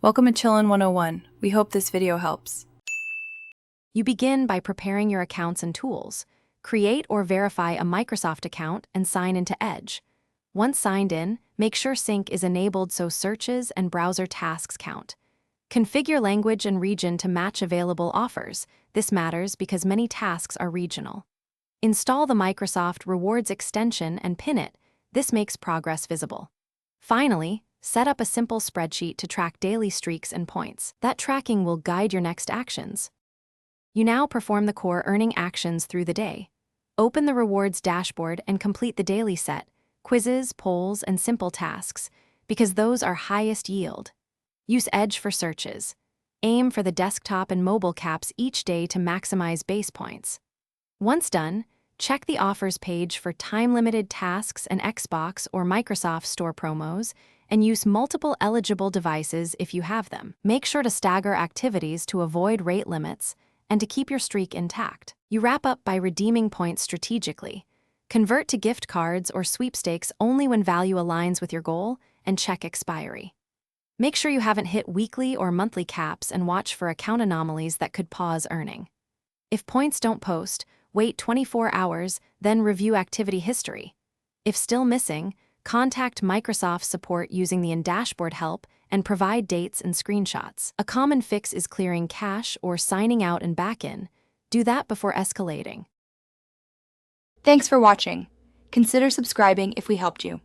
Welcome to Chillin' 101. We hope this video helps. You begin by preparing your accounts and tools. Create or verify a Microsoft account and sign into Edge. Once signed in, make sure sync is enabled so searches and browser tasks count. Configure language and region to match available offers. This matters because many tasks are regional. Install the Microsoft Rewards extension and pin it. This makes progress visible. Finally, set up a simple spreadsheet to track daily streaks and points. That tracking will guide your next actions. You now perform the core earning actions through the day. Open the rewards dashboard and complete the daily set, quizzes, polls, and simple tasks, because those are highest yield. Use Edge for searches. Aim for the desktop and mobile caps each day to maximize base points. Once done, check the offers page for time-limited tasks and Xbox or Microsoft Store promos, and use multiple eligible devices if you have them. Make sure to stagger activities to avoid rate limits and to keep your streak intact. You wrap up by redeeming points strategically. Convert to gift cards or sweepstakes only when value aligns with your goal, and check expiry. Make sure you haven't hit weekly or monthly caps and watch for account anomalies that could pause earning. If points don't post, wait 24 hours, then review activity history. If still missing, contact Microsoft support using the in-dashboard help and provide dates and screenshots. A common fix is clearing cache or signing out and back in. Do that before escalating. Thanks for watching. Consider subscribing if we helped you.